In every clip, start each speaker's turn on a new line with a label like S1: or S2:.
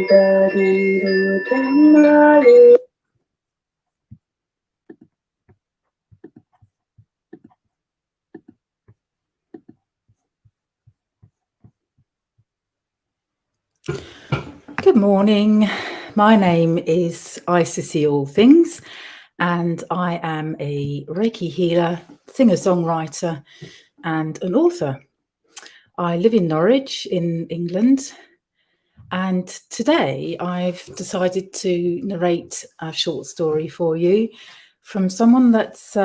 S1: Good morning. My name is Isis All Things, and I am a Reiki healer, singer-songwriter, and an author. I live in Norwich in England, and today I've decided to narrate a short story for you from someone that's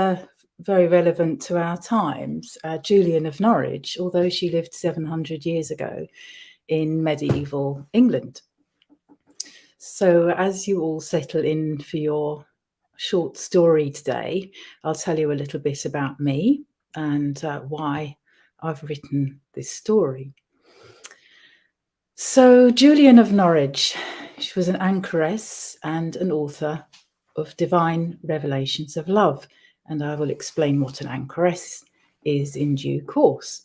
S1: very relevant to our times, Julian of Norwich, although she lived 700 years ago in medieval England. So as you all settle in for your short story today, I'll tell you a little bit about me and why I've written this story. So Julian of Norwich, she was an Anchorite and an author of divine revelations of love, and I will explain what an Anchorite is in due course.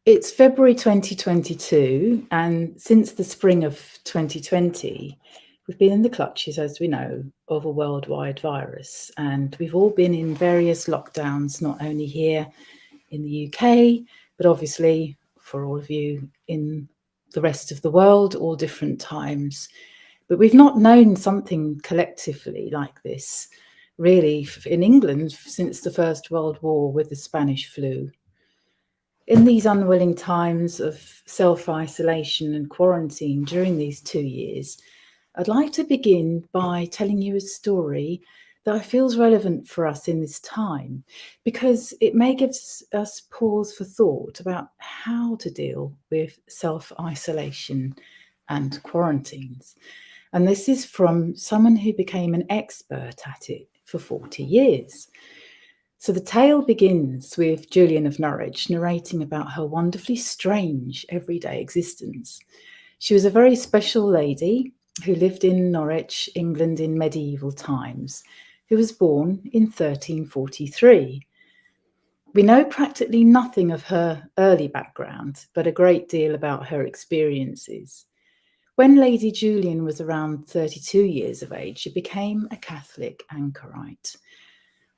S1: It's February 2022, and since the spring of 2020, we've been in the clutches, as we know, of a worldwide virus, and we've all been in various lockdowns, not only here in the UK, but obviously for all of you in the rest of the world, all different times. But we've not known something collectively like this, really, in England since the First World War with the Spanish flu. In these unwilling times of self-isolation and quarantine during these 2 years, I'd like to begin by telling you a story that I feel is relevant for us in this time, because it may give us pause for thought about how to deal with self-isolation and quarantines. And this is from someone who became an expert at it for 40 years. So the tale begins with Julian of Norwich narrating about her wonderfully strange everyday existence. She was a very special lady who lived in Norwich, England in medieval times, who was born in 1343. We know practically nothing of her early background, but a great deal about her experiences. When Lady Julian was around 32 years of age, she became a Catholic Anchorite.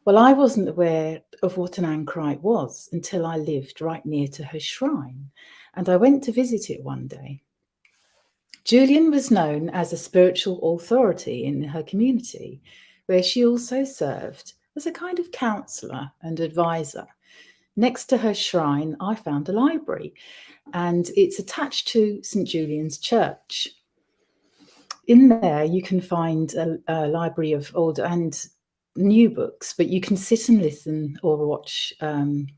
S1: Well, I wasn't aware of what an Anchorite was until I lived right near to her shrine, and I went to visit it one day. Julian was known as a spiritual authority in her community, where she also served as a kind of counsellor and advisor. Next to her shrine, I found a library, and it's attached to St. Julian's Church. In there, you can find a library of old and new books, but you can sit and listen or watch and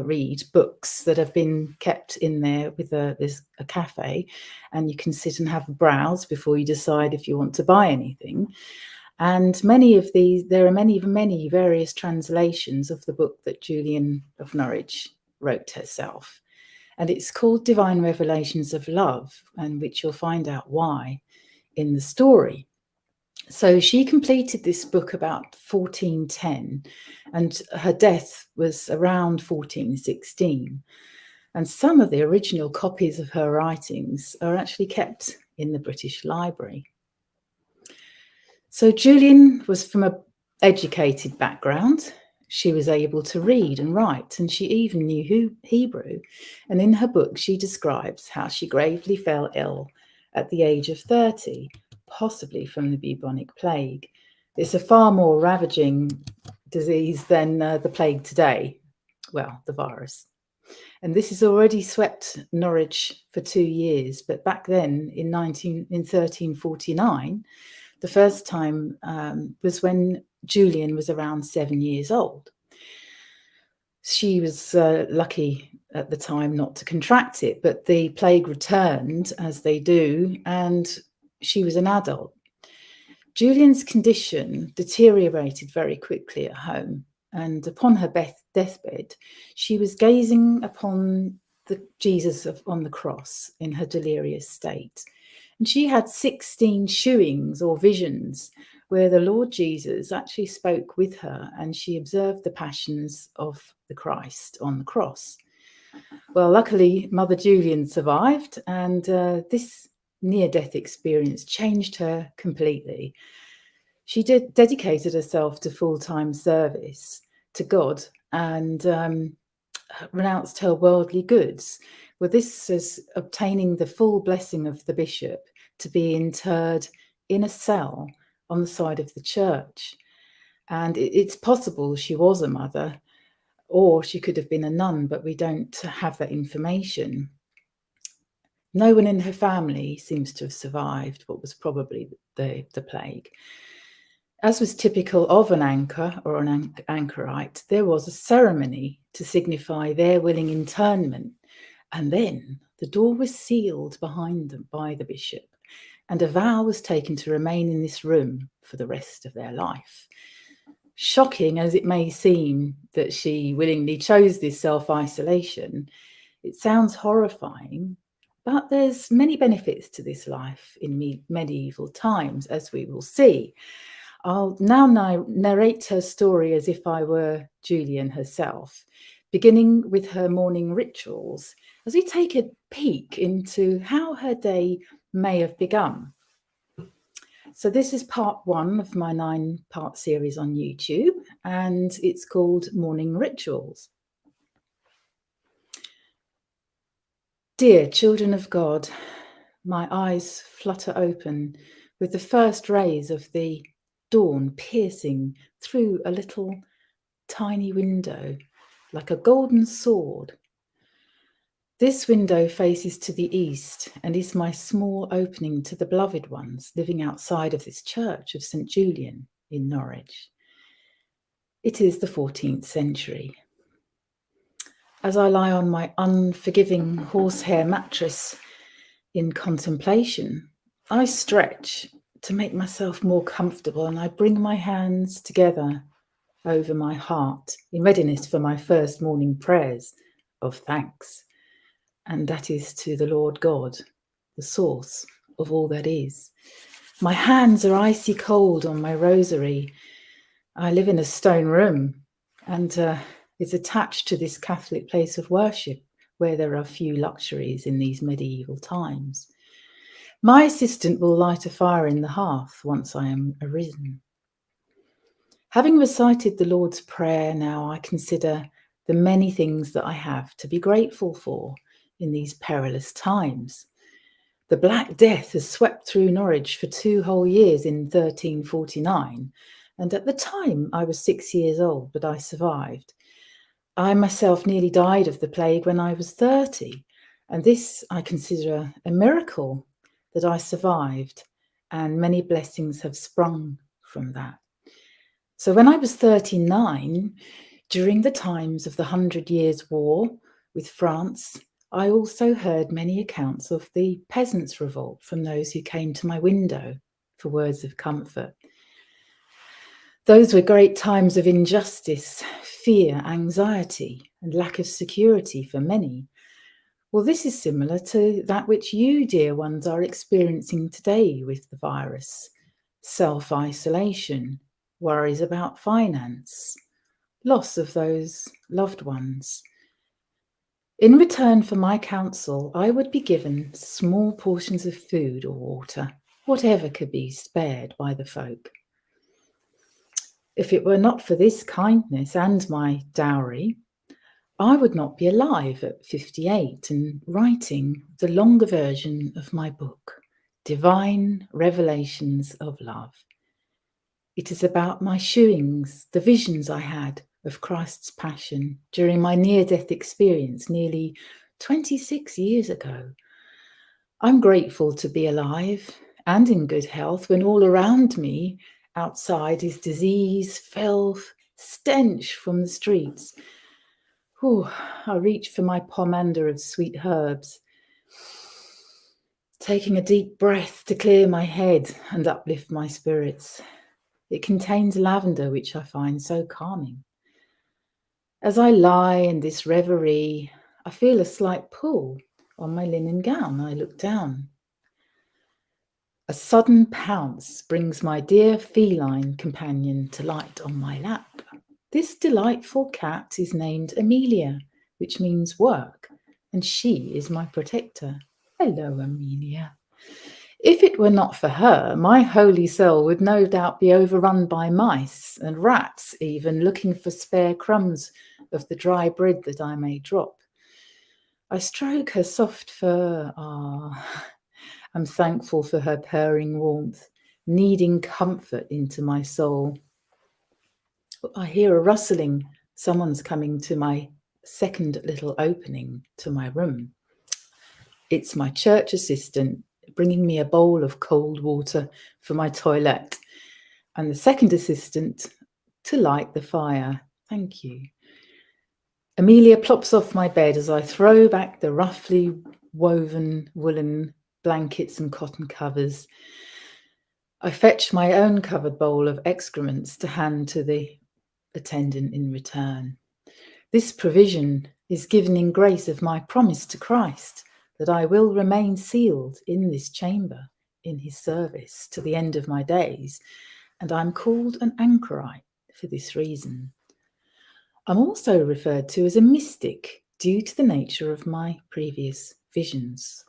S1: read books that have been kept in there with there's a cafe, and you can sit and have a browse before you decide if you want to buy anything. And many of these, there are many various translations of the book that Julian of Norwich wrote herself. And it's called Divine Revelations of Love, and which you'll find out why in the story. So she completed this book about 1410, and her death was around 1416. And some of the original copies of her writings are actually kept in the British Library. So Julian was from an educated background. She was able to read and write, and she even knew Hebrew. And in her book, she describes how she gravely fell ill at the age of 30, possibly from the Bubonic Plague. It's a far more ravaging disease than the plague today, well, the virus. And this has already swept Norwich for 2 years, but back then in 1349, the first time was when Julian was around 7 years old. She was lucky at the time not to contract it, but the plague returned, as they do, and she was an adult. Julian's condition deteriorated very quickly at home, and upon her deathbed, she was gazing upon the Jesus on the cross in her delirious state. And she had 16 shewings or visions where the Lord Jesus actually spoke with her, and she observed the passions of the Christ on the cross. Well, luckily, Mother Julian survived, and this near-death experience changed her completely. She dedicated herself to full-time service to God and renounced her worldly goods. Well, this is obtaining the full blessing of the bishop to be interred in a cell on the side of the church. And it's possible she was a mother, or she could have been a nun, but we don't have that information. No one in her family seems to have survived what was probably the plague. As was typical of an anchor or an anchorite, there was a ceremony to signify their willing internment, and then the door was sealed behind them by the bishop, and a vow was taken to remain in this room for the rest of their life. Shocking as it may seem that she willingly chose this self-isolation, it sounds horrifying, but there's many benefits to this life in medieval times, as we will see. I'll now narrate her story as if I were Julian herself, beginning with her morning rituals, as we take a peek into how her day may have begun. So this is part 1 of my 9-part series on YouTube, and it's called Morning Rituals. Dear children of God, my eyes flutter open with the first rays of the dawn piercing through a little tiny window like a golden sword. This window faces to the east and is my small opening to the beloved ones living outside of this church of St. Julian in Norwich. It is the 14th century. As I lie on my unforgiving horsehair mattress in contemplation, I stretch to make myself more comfortable, and I bring my hands together over my heart in readiness for my first morning prayers of thanks. And that is to the Lord God, the source of all that is. My hands are icy cold on my rosary. I live in a stone room, and it's attached to this Catholic place of worship where there are few luxuries in these medieval times. My assistant will light a fire in the hearth once I am arisen. Having recited the Lord's Prayer, now I consider the many things that I have to be grateful for in these perilous times. The Black Death has swept through Norwich for 2 whole years in 1349, and at the time I was 6 years old, but I survived. I myself nearly died of the plague when I was 30, and this I consider a miracle that I survived, and many blessings have sprung from that. So when I was 39, during the times of the 100 Years' War with France, I also heard many accounts of the peasants' revolt from those who came to my window for words of comfort. Those were great times of injustice, fear, anxiety, and lack of security for many. Well, this is similar to that which you, dear ones, are experiencing today with the virus. Self-isolation, worries about finance, loss of those loved ones. In return for my counsel, I would be given small portions of food or water, whatever could be spared by the folk. If it were not for this kindness and my dowry, I would not be alive at 58 and writing the longer version of my book, Divine Revelations of Love. It is about my shewings, the visions I had of Christ's passion during my near-death experience nearly 26 years ago. I'm grateful to be alive and in good health when all around me outside is disease, filth, stench from the streets. I reach for my pomander of sweet herbs, taking a deep breath to clear my head and uplift my spirits. It contains lavender, which I find so calming. As I lie in this reverie, I feel a slight pull on my linen gown. I look down. A sudden pounce brings my dear feline companion to light on my lap. This delightful cat is named Amelia, which means work, and she is my protector. Hello, Amelia. If it were not for her, my holy cell would no doubt be overrun by mice and rats, even looking for spare crumbs of the dry bread that I may drop. I stroke her soft fur. I'm thankful for her purring warmth, kneading comfort into my soul. I hear a rustling. Someone's coming to my second little opening to my room. It's my church assistant bringing me a bowl of cold water for my toilet, and the second assistant to light the fire. Thank you. Amelia plops off my bed as I throw back the roughly woven woolen blankets and cotton covers. I fetch my own covered bowl of excrements to hand to the attendant in return. This provision is given in grace of my promise to Christ that I will remain sealed in this chamber in his service to the end of my days, and I'm called an Anchorite for this reason. I'm also referred to as a mystic due to the nature of my previous visions,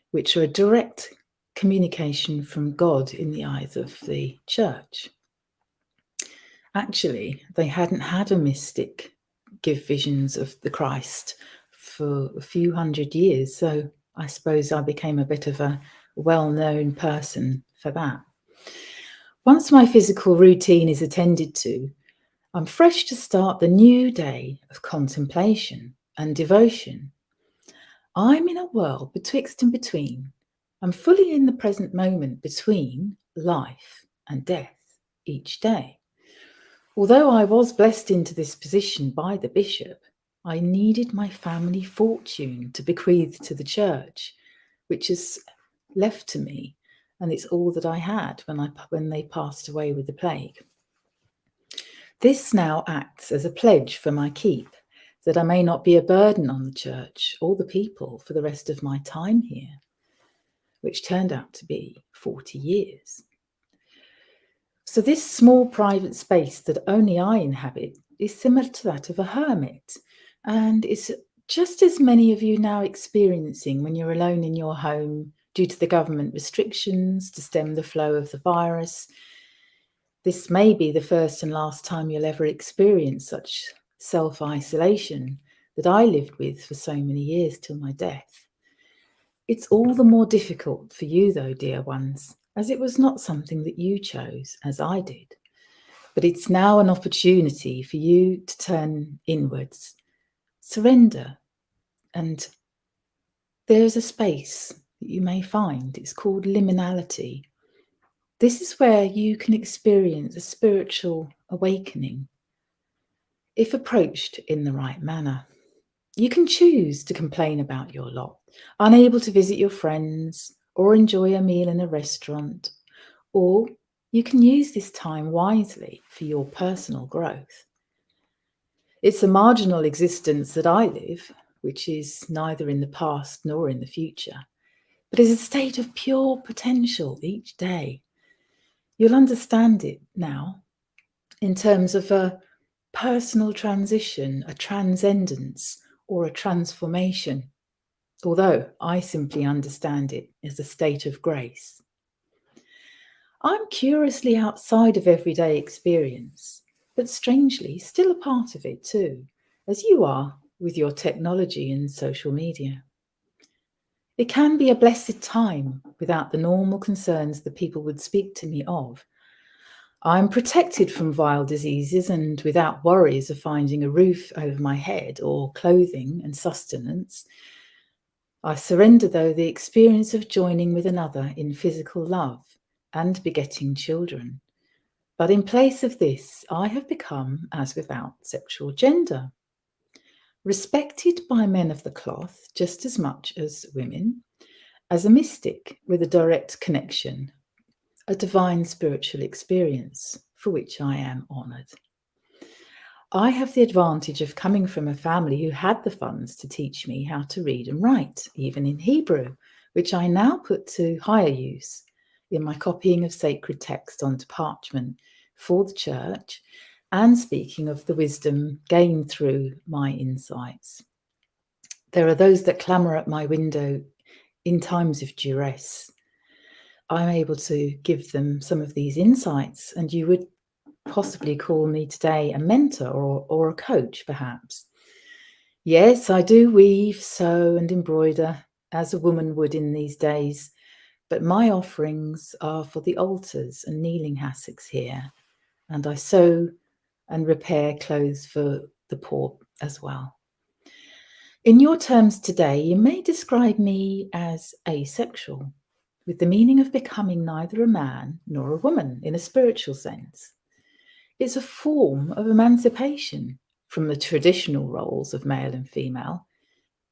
S1: which are a direct communication from God in the eyes of the church. Actually, they hadn't had a mystic give visions of the Christ for a few hundred years, so I suppose I became a bit of a well-known person for that. Once my physical routine is attended to, I'm fresh to start the new day of contemplation and devotion. I'm in a world betwixt and between. I'm fully in the present moment between life and death each day. Although I was blessed into this position by the bishop, I needed my family fortune to bequeath to the church, which is left to me, and it's all that I had when they passed away with the plague. This now acts as a pledge for my keep, that I may not be a burden on the church or the people for the rest of my time here, which turned out to be 40 years. So this small private space that only I inhabit is similar to that of a hermit, and it's just as many of you now experiencing when you're alone in your home due to the government restrictions to stem the flow of the virus. This may be the first and last time you'll ever experience such self-isolation that I lived with for so many years till my death. It's all the more difficult for you though, dear ones, as it was not something that you chose, as I did. But it's now an opportunity for you to turn inwards, surrender, and there's a space that you may find. It's called liminality. This is where you can experience a spiritual awakening, if approached in the right manner. You can choose to complain about your lot, unable to visit your friends or enjoy a meal in a restaurant, or you can use this time wisely for your personal growth. It's a marginal existence that I live, which is neither in the past nor in the future, but is a state of pure potential each day. You'll understand it now in terms of a personal transition, a transcendence, or a transformation, although I simply understand it as a state of grace. I'm curiously outside of everyday experience, but strangely still a part of it too, as you are with your technology and social media. It can be a blessed time without the normal concerns that people would speak to me of. I'm protected from vile diseases and without worries of finding a roof over my head or clothing and sustenance. I surrender, though, the experience of joining with another in physical love and begetting children. But in place of this, I have become as without sexual gender, respected by men of the cloth just as much as women, as a mystic with a direct connection, a divine spiritual experience for which I am honoured. I have the advantage of coming from a family who had the funds to teach me how to read and write, even in Hebrew, which I now put to higher use in my copying of sacred text onto parchment for the church and speaking of the wisdom gained through my insights. There are those that clamour at my window in times of duress. I'm able to give them some of these insights, and you would possibly call me today a mentor or a coach, perhaps. Yes, I do weave, sew, and embroider as a woman would in these days, but my offerings are for the altars and kneeling hassocks here, and I sew and repair clothes for the poor as well. In your terms today, you may describe me as asexual, with the meaning of becoming neither a man nor a woman in a spiritual sense. It's a form of emancipation from the traditional roles of male and female,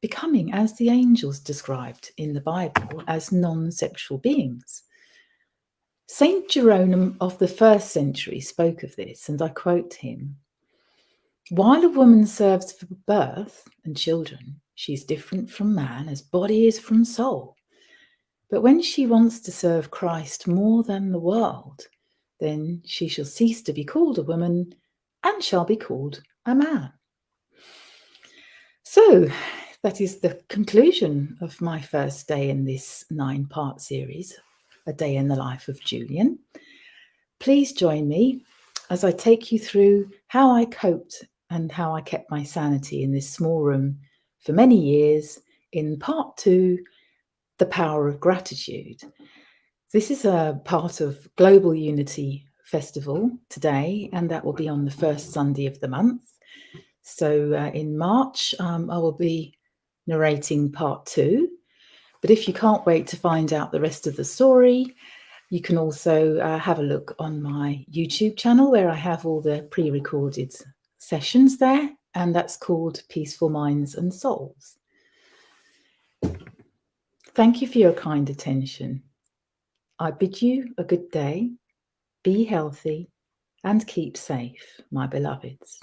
S1: becoming, as the angels described in the Bible, as non-sexual beings. Saint Jerome of the 1st century spoke of this, and I quote him: "While a woman serves for birth and children, she's different from man as body is from soul. But when she wants to serve Christ more than the world, then she shall cease to be called a woman and shall be called a man." So that is the conclusion of my first day in this 9-part series, A Day in the Life of Julian. Please join me as I take you through how I coped and how I kept my sanity in this small room for many years in part 2, The Power of Gratitude. This is a part of Global Unity Festival today, and that will be on the first Sunday of the month. So in March, I will be narrating part 2. But if you can't wait to find out the rest of the story, you can also have a look on my YouTube channel where I have all the pre-recorded sessions there, and that's called Peaceful Minds and Souls. Thank you for your kind attention. I bid you a good day, be healthy, and keep safe, my beloveds.